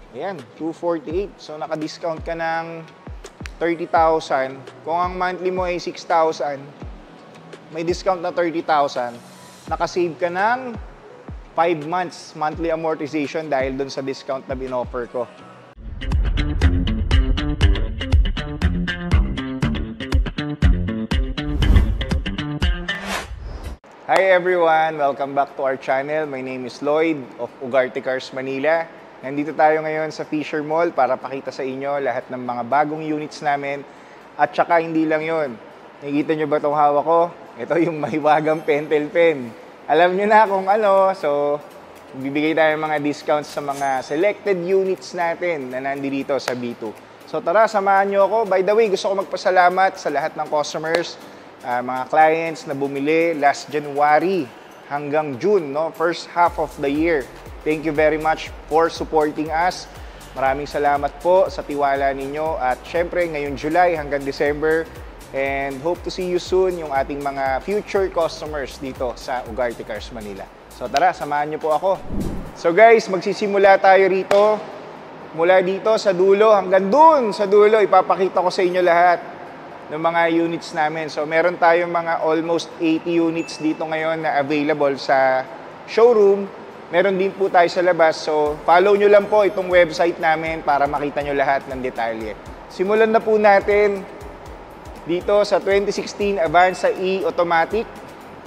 Ayan, 248. So, naka-discount ka ng 30,000. Kung ang monthly mo ay 6,000, may discount na 30,000. Naka-save ka ng 5 months monthly amortization dahil dun sa discount na binoffer ko. Hi everyone! Welcome back to our channel. My name is Lloyd of Ugarte Cars Manila. Nandito tayo ngayon sa Fisher Mall para pakita sa inyo lahat ng mga bagong units namin. At saka hindi lang yon. Nakikita nyo ba itong hawak ko? Ito yung mahiwagang pentel pen. Alam nyo na kung ano. So, bibigay tayo ng mga discounts sa mga selected units natin na nandito sa B2. So tara, samahan nyo ako. By the way, gusto ko magpasalamat sa lahat ng customers, mga clients na bumili last January hanggang June, no? First half of the year. Thank you very much for supporting us. Maraming salamat po sa tiwala ninyo. At syempre, ngayong July hanggang December. And hope to see you soon yung ating mga future customers dito sa Ugarte Cars Manila. So tara, samahan nyo po ako. So guys, magsisimula tayo rito. Mula dito sa dulo hanggang dun sa dulo, ipapakita ko sa inyo lahat ng mga units namin. So meron tayong mga almost 80 units dito ngayon na available sa showroom. Meron din po tayo sa labas. So follow nyo lang po itong website namin para makita nyo lahat ng detalye. Simulan na po natin dito sa 2016 Avanza E Automatic.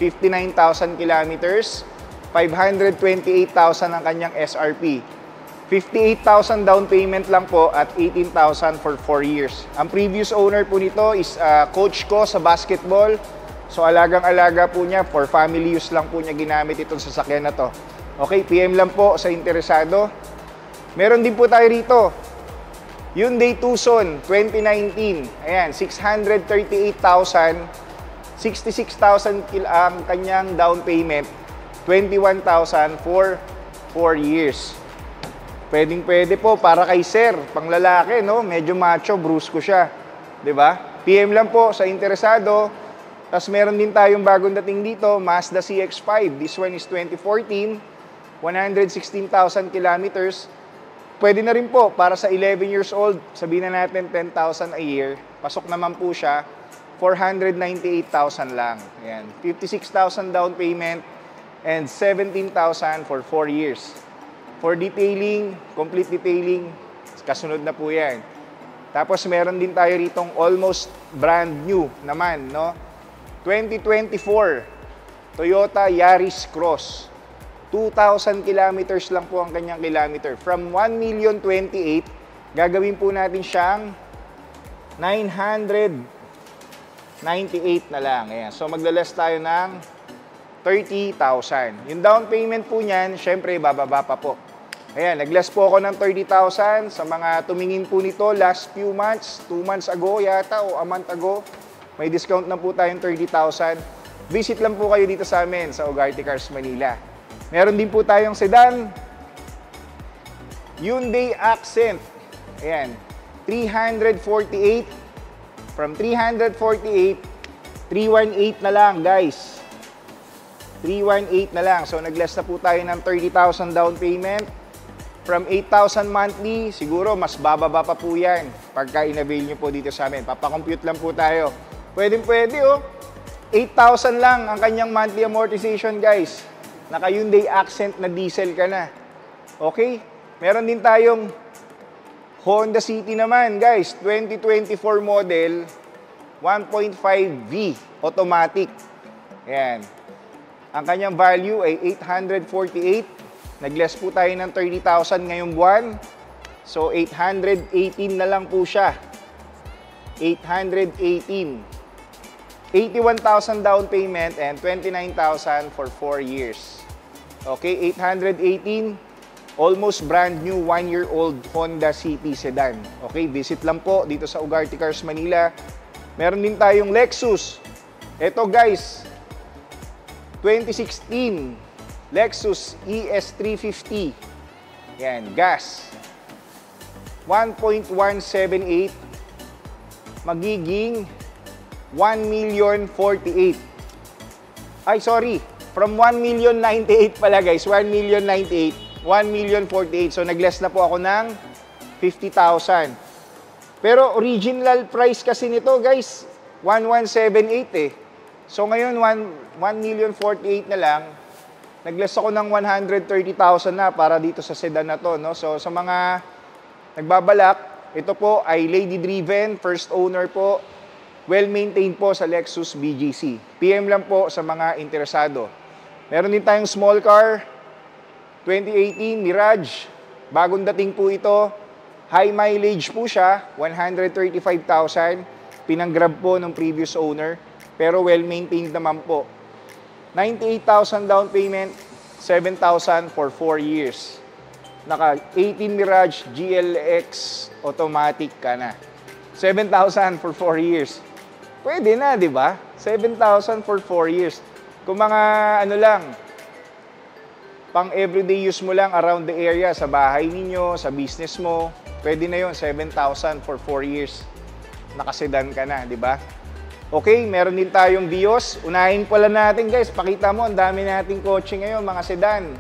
59,000 kilometers. 528,000 ang kanyang SRP. 58,000 down payment lang po at 18,000 for 4 years. Ang previous owner po nito is coach ko sa basketball. So alagang-alaga po niya, for family use lang po niya ginamit itong sasakyan na to. Okay, PM lang po sa interesado. Meron din po tayo rito. Hyundai Tucson 2019. Ayan, 638,000. 66,000 ang kanyang down payment. 21,000 for 4 years. Pwedeng-pwede po para kay sir, panglalaki, no? Medyo macho, brusco siya. 'Di ba? PM lang po sa interesado. Tapos meron din tayong bagong dating dito, Mazda CX-5. This one is 2014, 116,000 kilometers. Pwede na rin po para sa 11 years old. Sabihin na natin 10,000 a year. Pasok naman po siya, 498,000 lang. Ayan, 56,000 down payment and 17,000 for 4 years. For detailing, complete detailing, kasunod na po yan. Tapos meron din tayo ritong almost brand new naman, no? 2024 Toyota Yaris Cross. 2,000 kilometers lang po ang kanyang kilometer. From 1,028,000, gagawin po natin siyang 998 na lang. Ayan. So maglalas tayo ng 30,000. Yung down payment po niyan, syempre bababa pa po. Ayan, nag-less po ako ng 30,000 sa mga tumingin po nito last few months, 2 months ago yata o a month ago. May discount na po tayong 30,000. Visit lang po kayo dito sa amin sa Ugarte Cars Manila. Meron din po tayong sedan, Hyundai Accent. Ayan, 348. From 348, 318 na lang guys. 318 na lang. So nag-less na po tayo ng 30,000 down payment. From 8,000 monthly, siguro mas bababa pa po yan pagka in-avail nyo po dito sa amin. Papakompute lang po tayo. Pwede oh. 8,000 lang ang kanyang monthly amortization guys. Naka Hyundai Accent na diesel ka na. Okay? Meron din tayong Honda City naman guys. 2024 model, 1.5V automatic. Ayan. Ang kanyang value ay 848. Nag-less po tayo ng 30,000 ngayong buwan. So, 818 na lang po siya. 818. 81,000 down payment and 29,000 for 4 years. Okay, 818. Almost brand new 1-year-old Honda City sedan. Okay, visit lang po dito sa Ugarte Cars Manila. Meron din tayong Lexus. Ito guys, 2016 Lexus ES350. Yan, gas. 1.178 magiging 1,048,000. Ay, sorry. From 1,098,000 pala guys. 1,098,000. 1,048,000. So, nag-less na po ako ng 50,000. Pero original price kasi nito, guys, 1,178 eh. So ngayon, 1,048,000 na lang. Nag-less ako ng 130,000 na para dito sa sedan na to, no? So sa mga nagbabalak, ito po ay lady-driven, first owner po, well-maintained po sa Lexus BGC. PM lang po sa mga interesado. Meron din tayong small car, 2018 Mirage. Bagong dating po ito. High mileage po siya, 135,000. Pinang-grab po ng previous owner, pero well-maintained naman po. 98,000 down payment, 7,000 for 4 years. Naka 18 Mirage GLX automatic ka na. 7,000 for 4 years. Pwede na, di ba? 7,000 for 4 years. Kung mga ano lang, pang everyday use mo lang around the area, sa bahay ninyo, sa business mo, pwede na yun, 7,000 for 4 years. Nakasedan ka na, di ba? Okay, meron din tayong Vios. Unahin pala natin, guys. Pakita mo, ang dami nating kotse ngayon, mga sedan.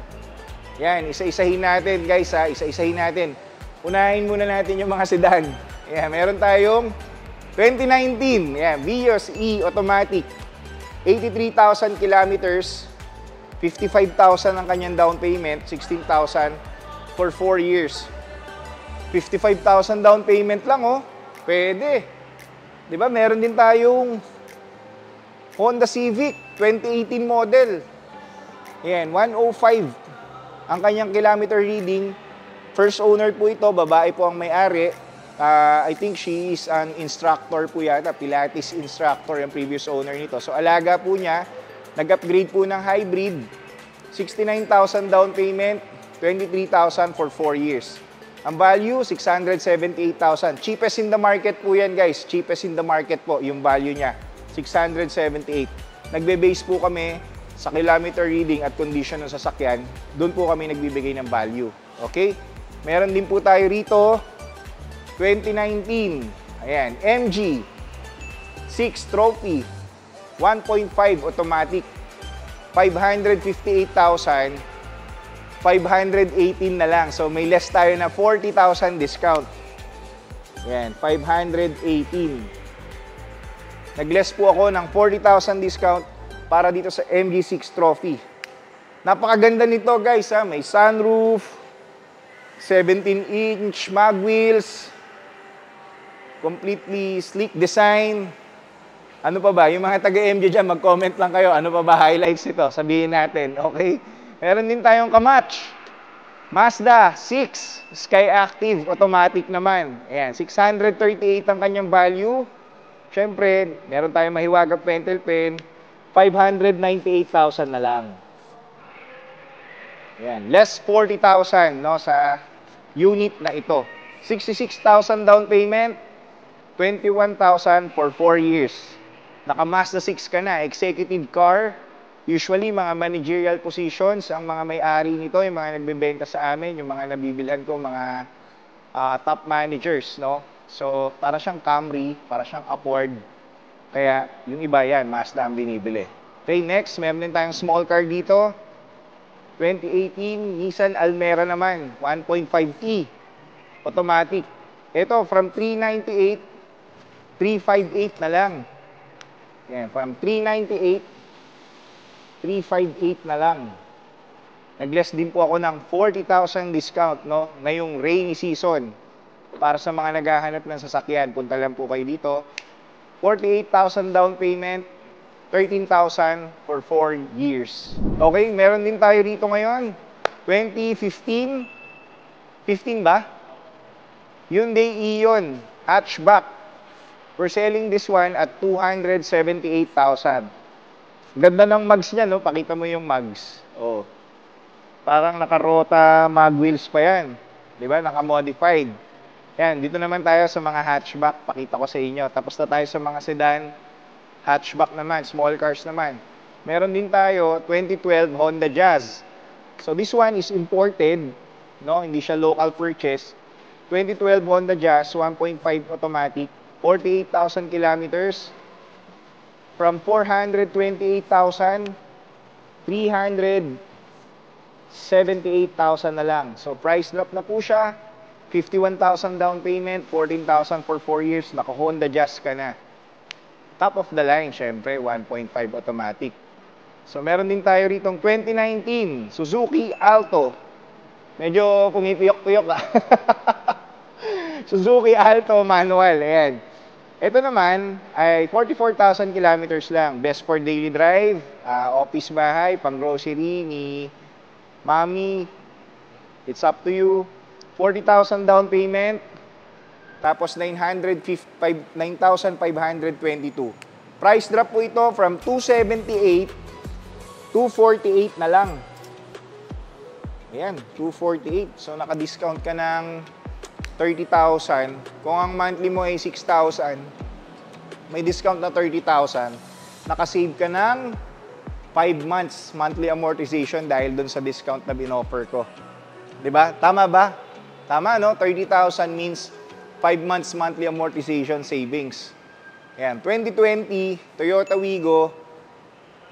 Yan, isa-isahin natin, guys, ha. Isa-isahin natin. Unahin muna natin yung mga sedan. Yan, meron tayong 2019. Yan, Vios E automatic. 83,000 kilometers. 55,000 ang kanyang down payment. 16,000 for 4 years. 55,000 down payment lang, oh. Pwede. Di ba? Meron din tayong Honda Civic 2018 model. Yan, 105 ang kanyang kilometer reading. First owner po ito, babae po ang may-ari. I think she is an instructor po yata, Pilates instructor yung previous owner nito. So alaga po niya, nag-upgrade po ng hybrid. 69,000 down payment, 23,000 for 4 years. Ang value, 678,000. Cheapest in the market po yan, guys. Cheapest in the market po, yung value niya. 678. Nagbe-base po kami sa kilometer reading at condition ng sasakyan. Doon po kami nagbibigay ng value. Okay? Meron din po tayo rito, 2019. Ayan, MG 6 Trophy, 1.5 automatic. 558,000. 518 na lang. So, may less tayo na 40,000 discount. Yan, 518. Nag-less po ako ng 40,000 discount para dito sa MG6 Trophy. Napakaganda nito, guys, ha. May sunroof, 17-inch mag wheels, completely sleek design. Ano pa ba? Yung mga taga-MG dyan, mag-comment lang kayo. Ano pa ba highlights nito? Sabihin natin, okay? Meron din tayong kamatch. Mazda 6 Sky Active automatic naman. Ayan, 638 ang kanyang value. Siyempre, meron tayong mahiwagang pentel pen. 598,000 na lang. Ayan, less 40,000 no, sa unit na ito. 66,000 down payment. 21,000 for 4 years. Naka Mazda 6 ka na, executive car. Usually, mga managerial positions, ang mga may-ari nito, yung mga nagbebenta sa amin, yung mga nabibilhan ko, mga top managers, no? So, para siyang Camry, para siyang Accord. Kaya, yung iba yan, Mazda ang binibili. Okay, next, meron din tayong small car dito. 2018, Nissan Almera naman, 1.5T. Automatic. Ito, from 398, 358 na lang. Yan, from 398, 358 na lang. Nag-less din po ako ng 40,000 discount, no? Ngayong rainy season. Para sa mga naghahanap ng sasakyan, punta lang po kayo dito. 48,000 down payment, 13,000 for 4 years. Okay, meron din tayo rito ngayon. 2015. 15 ba? Hyundai Eon hatchback. We're selling this one at 278,000. Ganda ng mags niya, no? Pakita mo yung mags. Oh. Parang nakarota mag wheels pa yan. 'Di ba? Naka-modified. Yan, dito naman tayo sa mga hatchback. Pakita ko sa inyo. Tapos na tayo sa mga sedan. Hatchback naman, small cars naman. Meron din tayo 2012 Honda Jazz. So this one is imported, no? Hindi siya local purchase. 2012 Honda Jazz 1.5 automatic, 48,000 kilometers. From 428,000, 378,000 na lang. So, price drop na po siya. 51,000 down payment, 14,000 for 4 years, naka Honda Jazz ka na. Top of the line, syempre, 1.5 automatic. So, meron din tayo ritong 2019 Suzuki Alto. Medyo pumipiyok-piyok ah. Suzuki Alto manual, ayan. Ito naman ay 44,000 kilometers lang. Best for daily drive, office bahay, pang grocery ni mommy. It's up to you. 40,000 down payment. Tapos 9,522. Price drop po ito from 278 248 na lang. Ayan, 248. So, naka-discount ka ng 30,000. Kung ang monthly mo ay 6,000, may discount na 30,000. Naka-save ka ng 5 months monthly amortization dahil dun sa discount na binoffer ko. Diba? Tama ba? Tama, no? 30,000 means 5 months monthly amortization savings. Ayan, 2020, Toyota Wigo.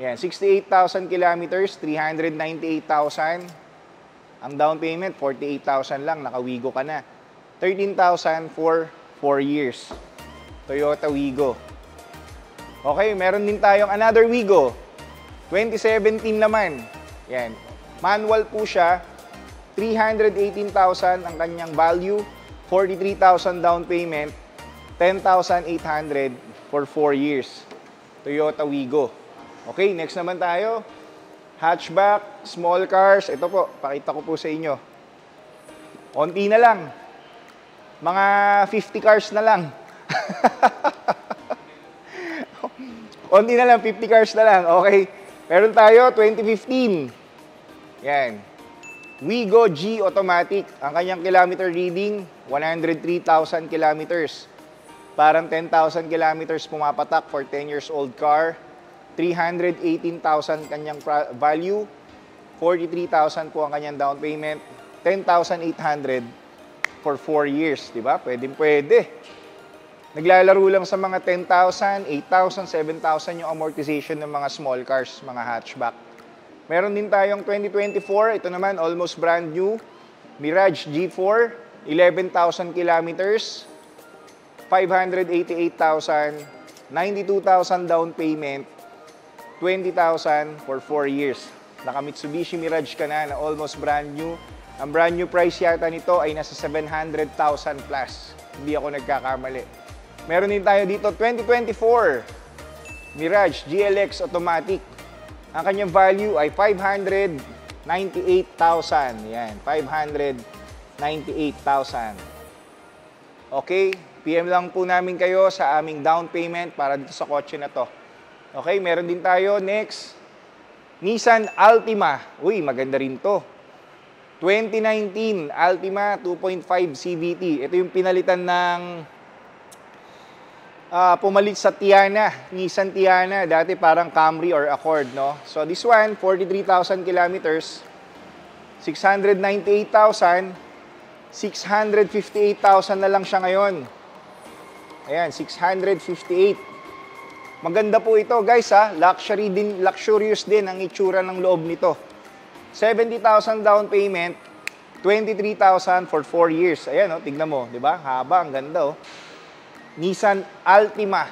Ayan, 68,000 kilometers, 398,000. Ang down payment, 48,000 lang, naka-Wigo ka na. 13,000 for 4 years. Toyota Wigo. Okay, meron din tayong another Wigo. 2017 naman. Yan. Manual po siya. 318,000 ang kanyang value. 43,000 down payment. 10,800 for 4 years. Toyota Wigo. Okay, next naman tayo. Hatchback, small cars. Ito po, pakita ko po sa inyo. Onti na lang. Mga 50 cars na lang. Onti na lang, 50 cars na lang. Okay. Meron tayo, 2015. Yan. Wigo G Automatic. Ang kanyang kilometer reading, 103,000 kilometers. Parang 10,000 kilometers pumapatak for 10 years old car. 318,000 kanyang value. 43,000 po ang kanyang down payment. 10,800 for 4 years, di ba? Pwede. Naglalaro lang sa mga 10,000, 8,000, 7,000 yung amortization ng mga small cars, mga hatchback. Meron din tayong 2024, ito naman almost brand new. Mirage G4, 11,000 kilometers, 588,000, 92,000 down payment, 20,000 for 4 years. Naka Mitsubishi Mirage ka na almost brand new. Ang brand new price yata nito ay nasa 700,000 plus. Hindi ako nagkakamali. Meron din tayo dito 2024 Mirage GLX Automatic. Ang kanyang value ay 598,000. Yan, 598,000. Okay, PM lang po namin kayo sa aming down payment para dito sa kotse na to. Okay, meron din tayo next. Nissan Altima. Uy, maganda rin to. 2019 Altima 2.5 CVT. Ito yung pinalitan ng pumalit sa Tiana, Nissan Tiana. Dati parang Camry or Accord, no? So this one, 43,000 kilometers, 698,000, 658,000 na lang siya ngayon. Ayan, 658. Maganda po ito, guys, ha. Luxurious din ang itsura ng loob nito. 70,000 down payment, 23,000 for 4 years. Ayan, oh, tignan mo, 'di ba? Haba, ang ganda, oh. Nissan Altima.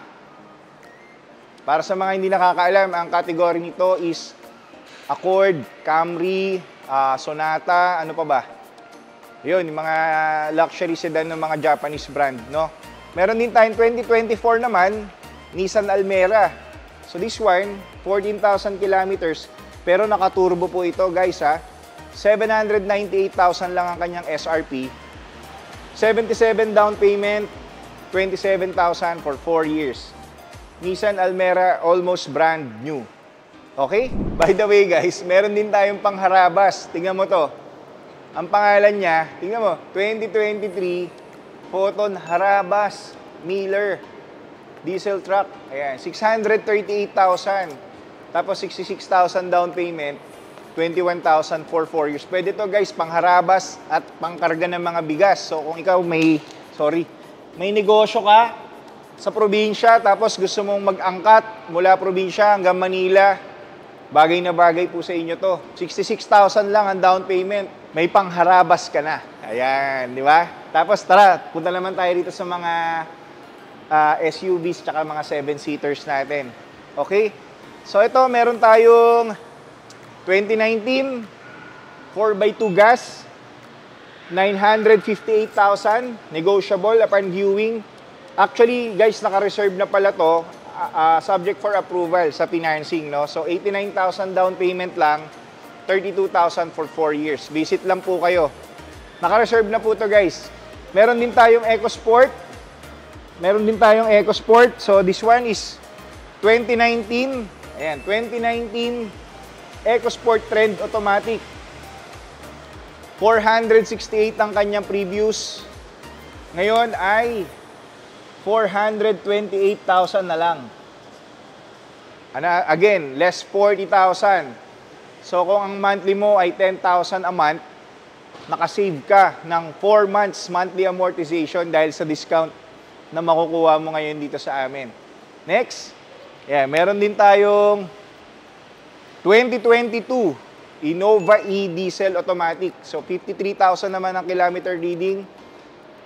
Para sa mga hindi nakakaalam, ang category nito is Accord, Camry, Sonata, ano pa ba? 'Yun, yung mga luxury sedan ng mga Japanese brand, no? Meron din tayong 2024 naman, Nissan Almera. So this one, 14,000 kilometers, pero naka-turbo po ito, guys, ha. 798,000 lang ang kanyang SRP. 77 down payment, 27,000 for 4 years. Nissan Almera, almost brand new. Okay? By the way, guys, meron din tayong pangharabas. Tingnan mo to. Ang pangalan niya, tingnan mo, 2023 Photon Harabas Miller diesel truck. Ayan, 638,000. Tapos 66,000 down payment, 21,000 for 4 years. Pwede to, guys, pangharabas at pangkarga ng mga bigas. So kung ikaw may negosyo ka sa probinsya, tapos gusto mong mag-angkat mula probinsya hanggang Manila, bagay na bagay po sa inyo to. 66,000 lang ang down payment. May pangharabas ka na. Ayan, di ba? Tapos tara, punta naman tayo dito sa mga SUVs tsaka mga 7-seaters natin. Okay? So ito, meron tayong 2019 4x2 gas, 958,000, negotiable upon viewing. Actually, guys, naka-reserve na pala to, subject for approval sa financing, no? So 89,000 down payment lang, 32,000 for 4 years. Visit lang po kayo. Naka-reserve na po to, guys. Meron din tayong EcoSport. So this one is 2019. Ayan, 2019 EcoSport Trend Automatic. 468 ang kanyang previous. Ngayon ay 428,000 na lang. Again, less 40,000. So kung ang monthly mo ay 10,000 a month, nakasave ka ng 4 months monthly amortization dahil sa discount na makukuha mo ngayon dito sa amin. Next, meron din tayong 2022 Innova E-Diesel Automatic. So 53,000 naman ang kilometer reading.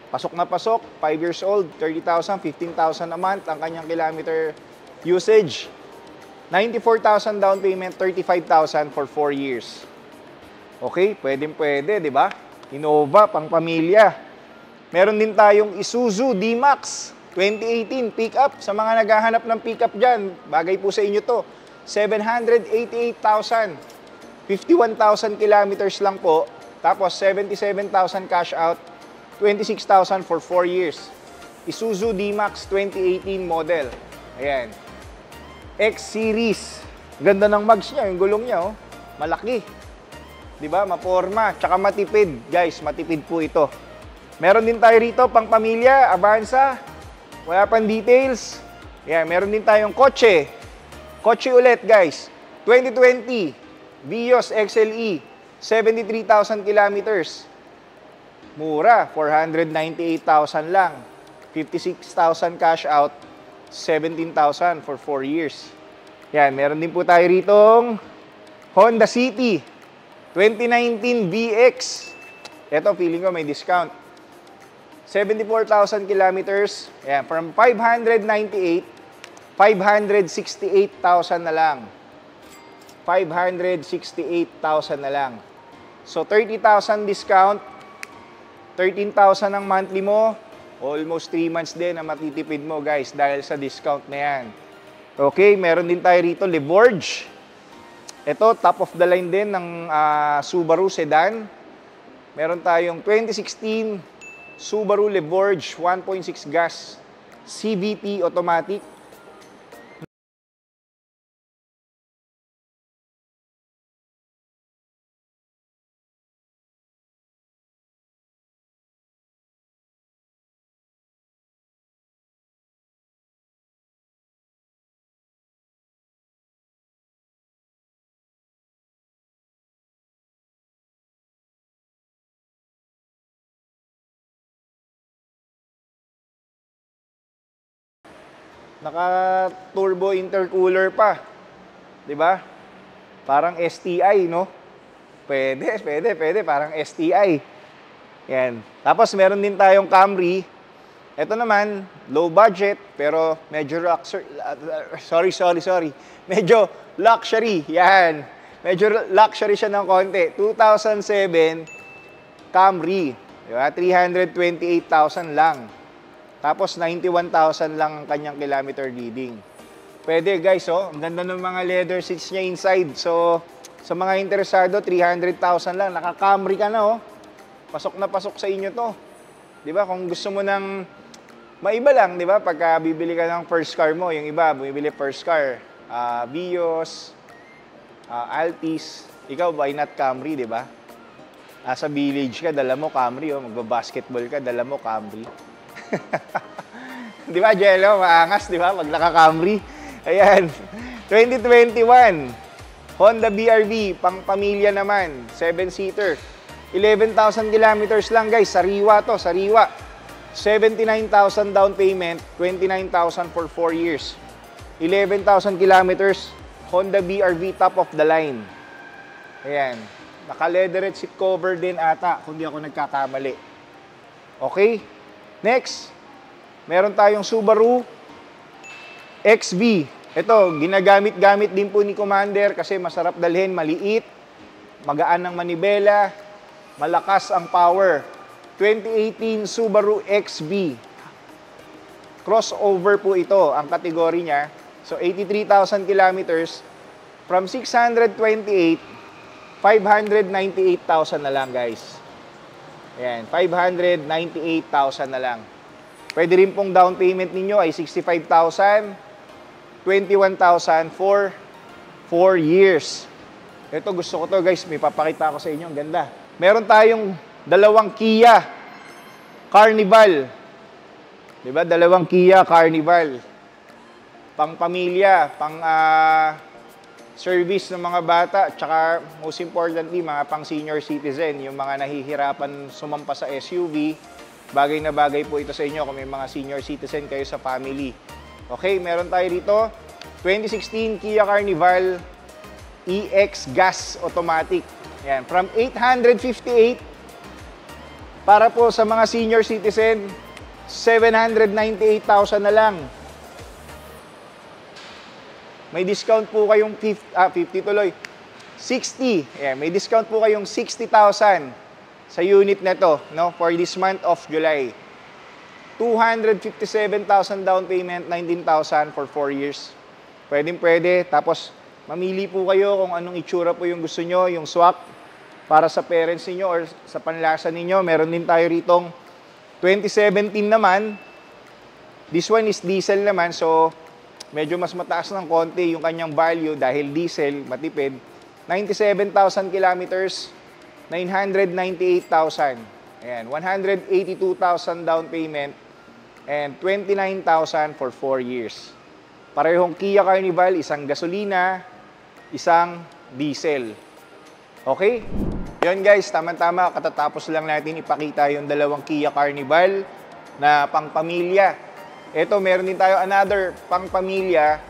Pasok na pasok, 5 years old, 30,000, 15,000 a month ang kanyang kilometer usage. 94,000 down payment, 35,000 for 4 years. Okay, pwede, di ba? Innova, pang pamilya. Meron din tayong Isuzu D-Max 2018 pickup. Sa mga naghahanap ng pickup dyan, bagay po sa inyo to. 788,000. 51,000 kilometers lang po. Tapos 77,000 cash out. 26,000 for 4 years. Isuzu D-Max 2018 model. Ayan. X-Series. Ganda ng mags niya, yung gulong niya, oh. Malaki. Diba? Maporma. Tsaka matipid. Guys, matipid po ito. Meron din tayo rito, pang pamilya, Avanza. Wala pang details. Ayan, meron din tayong kotse. Kotse ulit, guys. 2020, Vios XLE, 73,000 kilometers. Mura, 498,000 lang. 56,000 cash out, 17,000 for 4 years. Yan, meron din po tayo ritong Honda City, 2019 VX. Ito, feeling ko may discount. 74,000 kilometers. Yan, from 598, 568,000 na lang. 568,000 na lang. So, 30,000 discount. 13,000 ang monthly mo. Almost 3 months din na matitipid mo, guys, dahil sa discount na yan. Okay, meron din tayo rito, Levorge. Ito, top of the line din ng Subaru sedan. Meron tayong 2016 Subaru Levorge 1.6 gas CVT automatic. Naka-turbo intercooler pa. 'Di ba? Parang STI, no? Pwede, parang STI. Yan. Tapos meron din tayong Camry. Ito naman, low budget, pero medyo sorry. Medyo luxury. Yan. Medyo luxury siya ng konti. 2007 Camry. Di ba? 328,000 lang. Tapos 91,000 lang ang kanyang kilometer reading. Pwede, guys, oh. Ang ganda ng mga leather seats niya inside. So, sa mga interesado, 300,000 lang. Naka-Camry ka na, oh. Pasok na pasok sa inyo to. 'Di ba? Kung gusto mo ng maiba lang, 'di ba? Pagka bibili ka ng first car mo, yung iba bumibili first car, Vios, Altis. Ikaw, why not Camry, 'di ba? Nasa village ka, dala mo Camry, oh. Magba-basketball ka, dala mo Camry. 'Di ba, Jello? Maangas, 'di ba? Pag naka-Camry. Ayan. 2021 Honda BR-V, pang pamilya naman, 7-seater. 11,000 kilometers lang, guys. Sariwa to, sariwa. 79,000 down payment, 29,000 for 4 years. 11,000 kilometers, Honda BR-V top of the line. Ayan. Naka-leatherette seat cover din ata, kung di ako nagkakamali. Okay? Next, meron tayong Subaru XV. Ito, ginagamit-gamit din po ni Commander kasi masarap dalhin, maliit, magaan ng manibela, malakas ang power. 2018 Subaru XV. Crossover po ito, ang kategory niya. So, 83,000 kilometers. From 628, 598,000 na lang, guys. Ayan, 598,000 na lang. Pwede rin pong down payment ninyo ay 65,000, 21,000 for 4 years. Ito, gusto ko to, guys. May papakita ko sa inyo. Ang ganda. Meron tayong dalawang Kia Carnival. Diba? Dalawang Kia Carnival. Pang pamilya, pang service ng mga bata, tsaka most importantly, mga pang senior citizen, yung mga nahihirapan sumampa sa SUV. Bagay na bagay po ito sa inyo kung may mga senior citizen kayo sa family. Okay, meron tayo dito, 2016 Kia Carnival EX Gas Automatic. Yan, from 858 para po sa mga senior citizen, 798,000 na lang. May discount po kayong 50 tuloy. 60. Yeah, may discount po kayong 60,000 sa unit nito, no, for this month of July. 257,000 down payment, 19,000 for 4 years. Pwede. Tapos mamili po kayo kung anong itsura po yung gusto nyo, yung swap para sa parents niyo or sa panlasa ninyo. Meron din tayo ritong 2017 naman. This one is diesel naman, so medyo mas mataas ng konti yung kanyang value dahil diesel, matipid. 97,000 kilometers, 998,000. Ayan, 182,000 down payment and 29,000 for 4 years. Parehong Kia Carnival, isang gasolina, isang diesel. Okay? Yun guys, tama-tama, katatapos lang natin ipakita yung dalawang Kia Carnival na pangpamilya. Ito, meron din tayo another pangpamilya,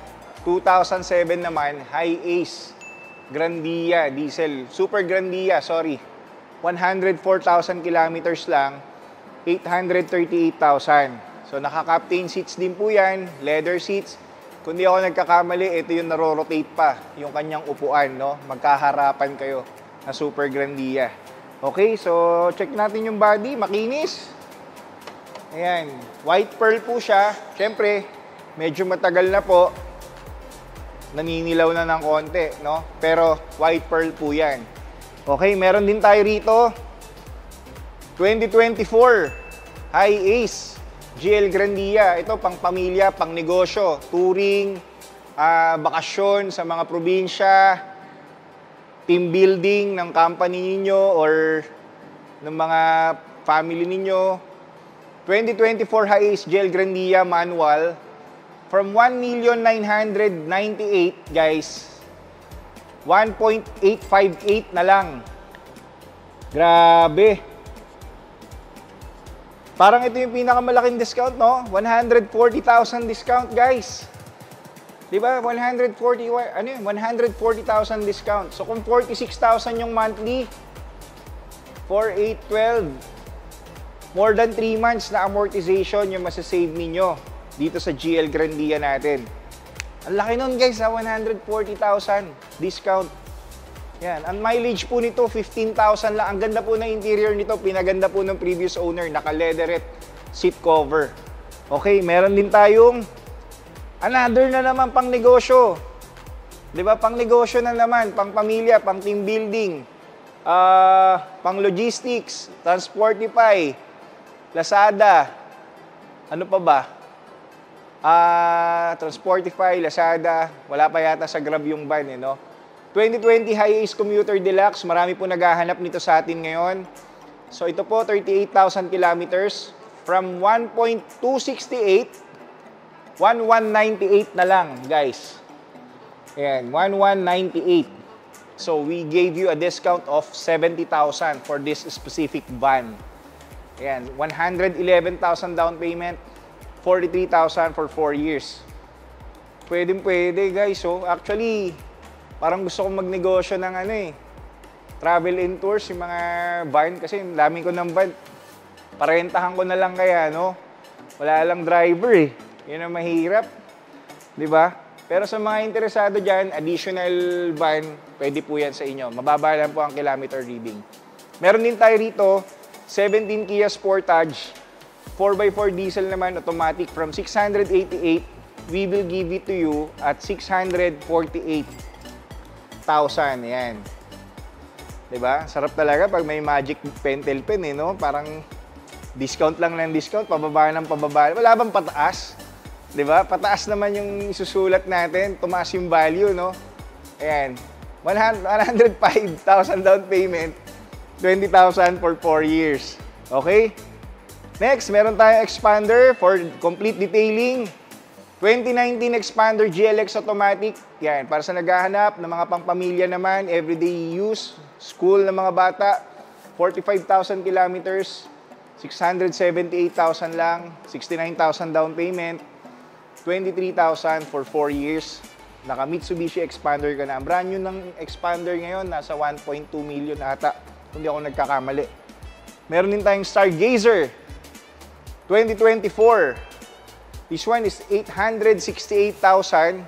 2007 naman, High Ace, Grandia, diesel, Super Grandia, sorry. 104,000 kilometers lang, 838,000. So, naka-captain seats din po yan, leather seats. Kung di ako nagkakamali, ito yung naro-rotate pa, yung kanyang upuan, no? Magkaharapan kayo na Super Grandia. Okay, so check natin yung body, makinis. Ayan, white pearl po siya. Siyempre, medyo matagal na po. Naninilaw na ng konti, no? Pero white pearl po yan. Okay, meron din tayo rito. 2024 High Ace GL Grandia. Ito pang pamilya, pang negosyo, touring, bakasyon sa mga probinsya, team building ng company ninyo or ng mga family ninyo. 2024 High Ace GL Grandia manual from 1,998,000 guys, 1.858 na lang. Grabe. Parang ito yung pinakamalaking discount, no? 140,000 discount, guys. Diba? 140,000 discount. So, kung 46,000 yung monthly, 4,812, more than 3 months na amortization yung masasave ninyo dito sa GL Grandia natin. Ang laki nun, guys, 140,000 discount. Yan. Ang mileage po nito, 15,000 lang. Ang ganda po ng interior nito, pinaganda po ng previous owner. Naka-leatherette seat cover. Okay, meron din tayong another na naman pang negosyo. Diba? Pang negosyo na naman, pang pamilya, pang team building, pang logistics, Transportify, Lazada, ano pa ba? Transportify, Lazada, wala pa yata sa Grab yung van, eh, no? 2020 High Ace Commuter Deluxe, marami po naghahanap nito sa atin ngayon. So ito po, 38,000 kilometers from 1.268, 1,198 na lang, guys. Ayan, 1,198. So we gave you a discount of 70,000 for this specific van. Ayan, 111,000 down payment, 43,000 for 4 years. Pwede, guys. So, actually, parang gusto kong magnegosyo ng travel and tours, yung mga van, kasi dami ko ng van. Parentahan ko na lang kaya, no? Wala lang driver eh. Yun ang mahirap. Di ba? Pero sa mga interesado dyan, additional van, pwede po yan sa inyo. Mababa lang po ang kilometer reading. Meron din tayo rito, 17 Kia Sportage, 4x4 diesel naman, automatic. From 688, we will give it to you at 648,000. Yan. Diba? Sarap talaga pag may magic pentel pen, eh, no? Parang discount lang ng discount, pababa ng pababa. Wala bang pataas? Diba? Pataas naman yung isusulat natin, tumaas yung value, no? Ayan. 105,000 down payment, 20,000 for 4 years. Okay? Next, meron tayong expander for complete detailing. 2019 Expander GLX Automatic. Yan, para sa naghahanap ng mga pangpamilya naman, everyday use, school ng mga bata, 45,000 kilometers, 678,000 lang, 69,000 down payment, 23,000 for 4 years. Naka Mitsubishi Expander ka na. Ang brand new ng Expander ngayon, nasa 1.2 million ata, kung di ako nagkakamali. Meron din tayong Stargazer 2024. This one is 868,000,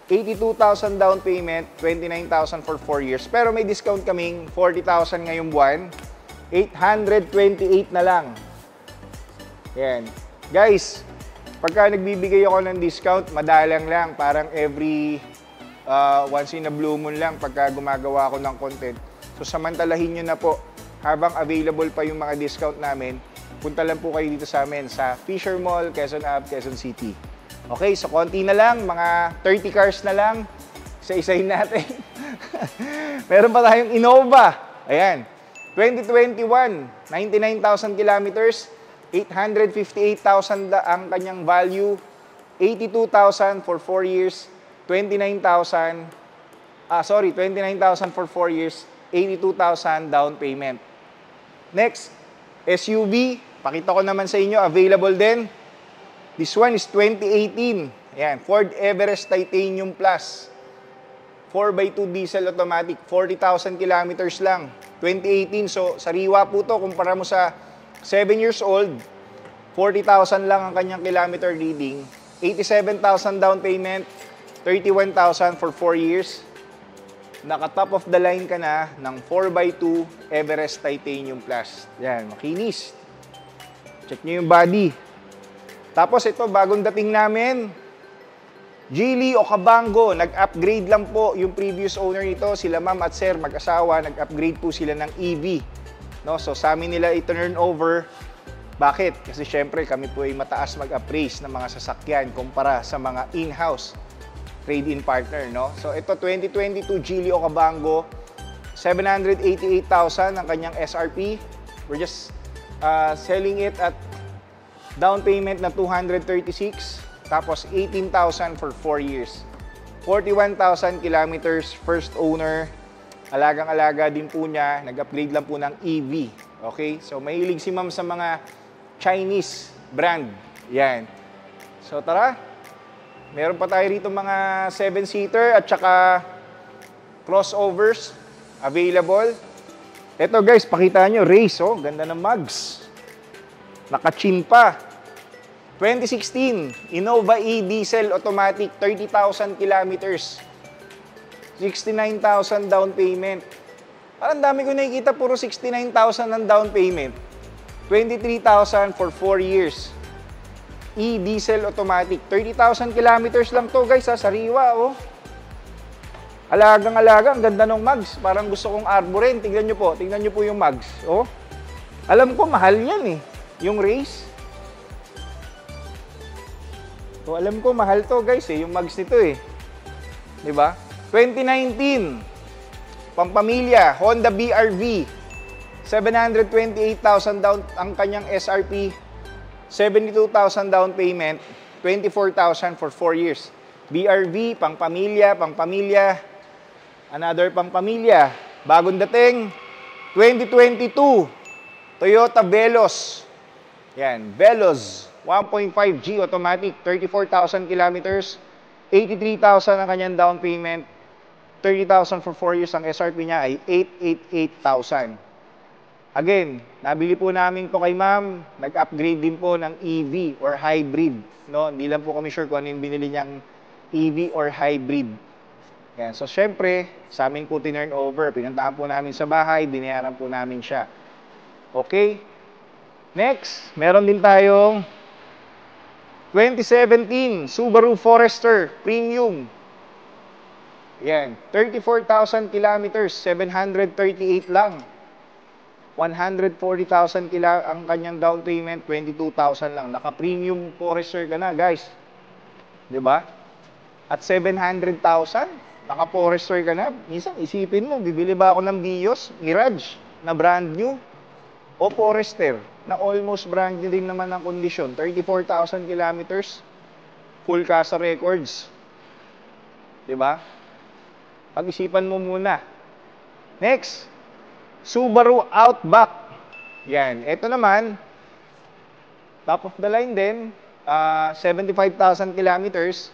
82,000 down payment, 29,000 for 4 years. Pero may discount kaming 40,000 ngayong buwan, 828 na lang. Yan. Guys, pagka nagbibigay ako ng discount, madalang lang. Parang every once in a blue moon lang pagka gumagawa ako ng content. So, samantalahin nyo na po. Habang available pa yung mga discount namin, punta lang po kayo dito sa amin sa Fisher Mall, Quezon Ave, Quezon City. Okay, so konti na lang, mga 30 cars na lang. Isa-isahin natin. Meron pa tayong Innova. Ayan. 2021, 99,000 kilometers, 858,000 ang kanyang value, 82,000 for 4 years, 29,000 for 4 years, 82,000 down payment. Next, SUV, pakita ko naman sa inyo, available din. This one is 2018. Ayan, Ford Everest Titanium Plus. 4x2 diesel automatic, 40,000 kilometers lang. 2018, so sariwa po to, kumpara mo sa 7 years old, 40,000 lang ang kanyang kilometer reading, 87,000 down payment, 31,000 for 4 years. Naka-top of the line ka na ng 4x2 Everest Titanium Plus. Yan, makinis. Check nyo yung body. Tapos ito, bagong dating namin, Geely Okavango, nag-upgrade lang po yung previous owner nito, sila ma'am at sir, mag-asawa, nag-upgrade po sila ng EV. No? So sa amin nila i-turn over. Bakit? Kasi syempre kami po ay mataas mag-appraise ng mga sasakyan kumpara sa mga in-house trade-in partner. No? So ito 2022 Geely Okavango, 788,000 ang kanyang SRP. We're just selling it at down payment na 236. Tapos 18,000 for 4 years. 41,000 kilometers, first owner. Alagang-alaga din po niya. Nag-upgrade lang po ng EV. Okay? So, mahilig si ma'am sa mga Chinese brand. Yan. So, tara. Meron pa tayo rito mga 7-seater at saka crossovers available. Ito guys, pakita nyo. Race, oh. Ganda ng mugs. Naka-chin pa. 2016, Innova E diesel automatic, 30,000 kilometers. 69,000 down payment. Parang dami ko nakikita, puro 69,000 ang down payment. 23,000 for 4 years. E diesel automatic, 30,000 kilometers lang to guys, ha, sariwa, oh. Alagang-alaga, ang ganda ng mugs. Parang gusto kong arborin. Tingnan nyo po yung mugs, oh. Alam ko, mahal yan eh, yung race. So, alam ko, mahal to guys eh, yung mugs nito eh. Diba? 2019, pampamilya, Honda BRV, 728,000 down ang kanyang SRP, 72,000 down payment, 24,000 for 4 years. BRV, pangpamilya, another pangpamilya. Bagong dating, 2022, Toyota Veloz. Yan, Veloz. 1.5G automatic, 34,000 kilometers, 83,000 ang kanyang down payment, 30,000 for 4 years. Ang SRP niya ay 888,000. Again, nabili po namin to kay ma'am. Nag-upgrade din po ng EV or hybrid. No? Hindi lang po kami sure kung ano yung binili niyang EV or hybrid. Yan. So, syempre, sa amin po tinurn over. Pinuntahan po namin sa bahay, binayaran po namin siya. Okay? Next, meron din tayong 2017 Subaru Forester Premium. Yan. 34,000 kilometers, 738 lang. 140,000 ang kanyang down payment, 22,000 lang. Naka-premium Forester ka na, guys. 'Di ba? At 700,000, naka-Forester ka na. Minsan isipin mo, bibili ba ako ng Vios, Mirage na brand new o Forester na almost brand new din naman ang kondisyon. 34,000 kilometers, full casa records. 'Di ba? Pag-isipan mo muna. Next, Subaru Outback. Yan. Ito naman, top of the line din, 75,000 kilometers,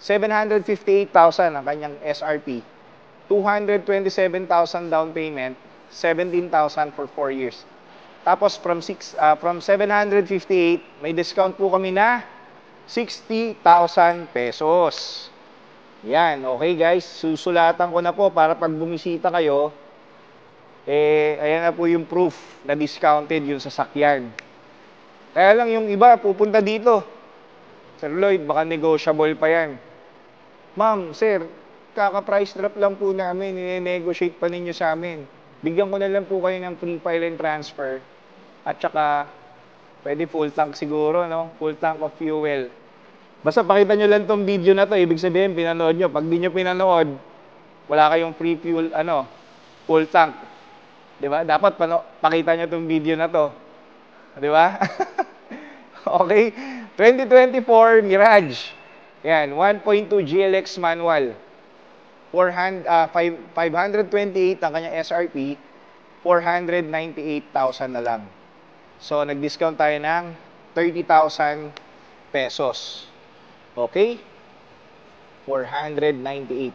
758,000 ang kanyang SRP. 227,000 down payment, 17,000 for 4 years. Tapos from 758, may discount po kami na 60,000 pesos. Yan, okay guys, susulatan ko na po para pag bumisita kayo, ayan na po yung proof na discounted yung sasakyan. Kaya lang yung iba, pupunta dito. Sir Lloyd, baka negotiable pa yan. Ma'am, sir, kaka-price drop lang po namin, i-negotiate pa ninyo sa amin. Bigyan ko na lang po kayo ng free file and transfer. At saka, pwede full tank siguro, no? Full tank of fuel. Basta pakita nyo lang tong video na to, ibig sabihin, pinanood nyo. Pag di nyo pinanood, wala kayong free fuel, full tank. 'Di ba? Dapat pakita niyo 'tong video na 'to. 'Di ba? Okay. 2024 Mirage. Yan, 1.2 GLX manual. 528 ang kanyang SRP, 498,000 na lang. So, nag-discount tayo ng 30,000 pesos. Okay? 498.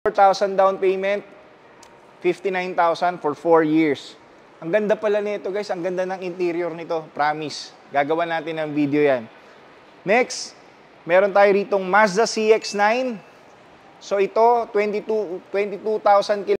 4,000 down payment, 59,000 for 4 years. Ang ganda pala nito guys, ang ganda ng interior nito, promise. Gagawa natin ng video yan. Next, meron tayo ritong Mazda CX-9. So ito, 22,000 km.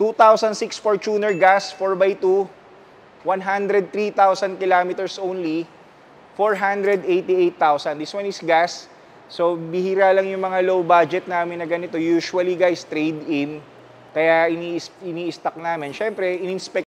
...2006 Fortuner gas 4x2, 103,000 kilometers only, 488,000. This one is gas. So, bihira lang yung mga low budget namin na ganito. Usually, guys, trade-in. Kaya ini-stock namin. Siyempre, in-inspect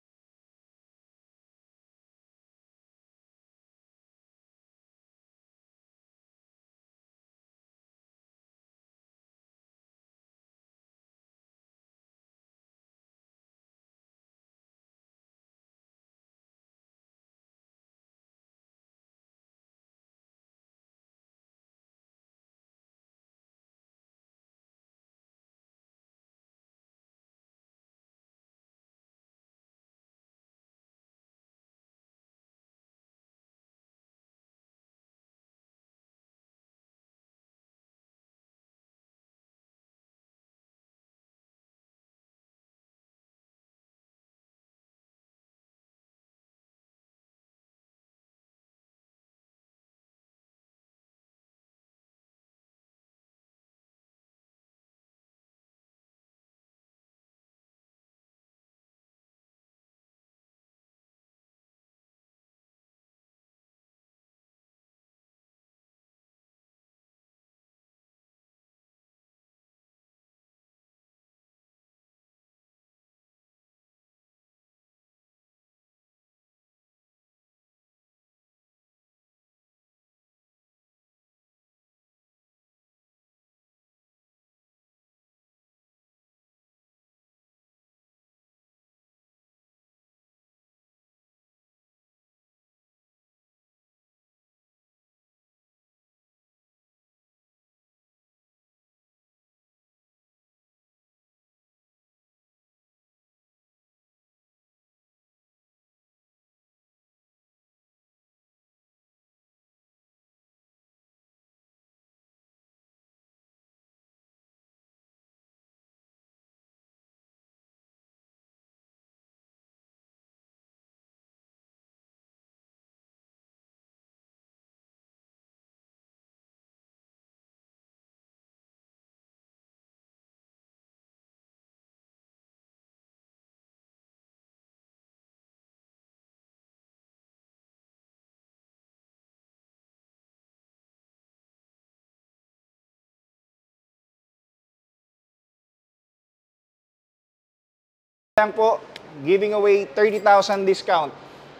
lang po, giving away 30,000 discount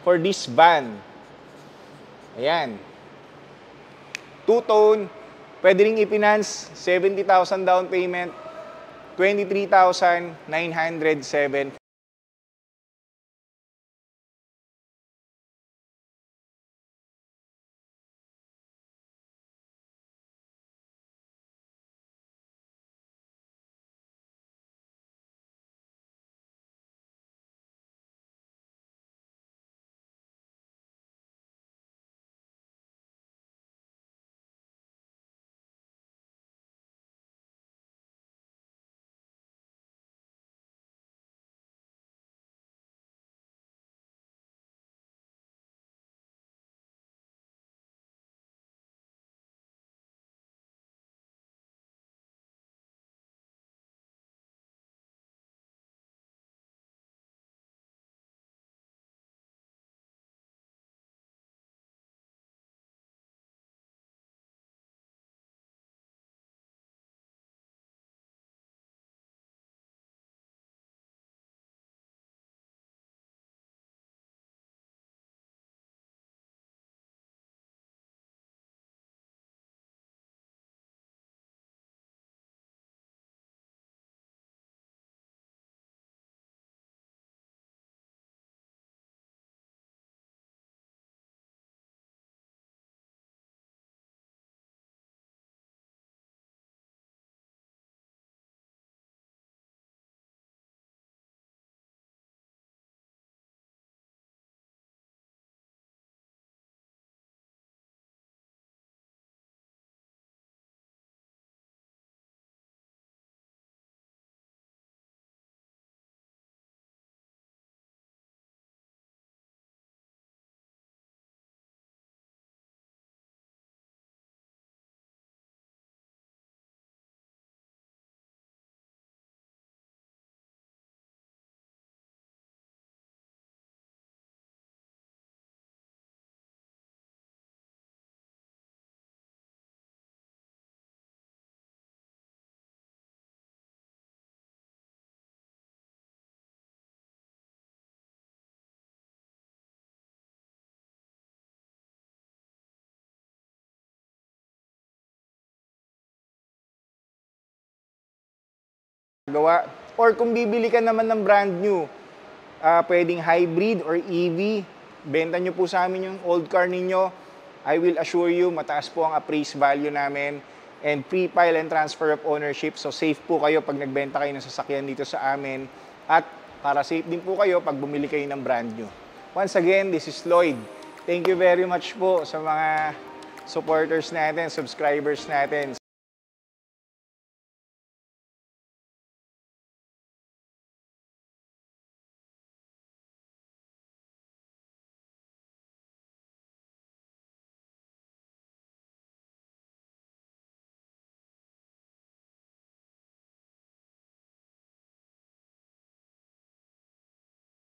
for this van. Ayan. Two-tone, pwede rin i-finance, 70,000 down payment, 23,907. Gawa. Or kung bibili ka naman ng brand new, pwedeng hybrid or EV, benta nyo po sa amin yung old car ninyo. I will assure you, mataas po ang appraised value namin and free file and transfer of ownership. So safe po kayo pag nagbenta kayo ng sasakyan dito sa amin. At para safe din po kayo pag bumili kayo ng brand new. Once again, this is Lloyd. Thank you very much po sa mga supporters natin, subscribers natin.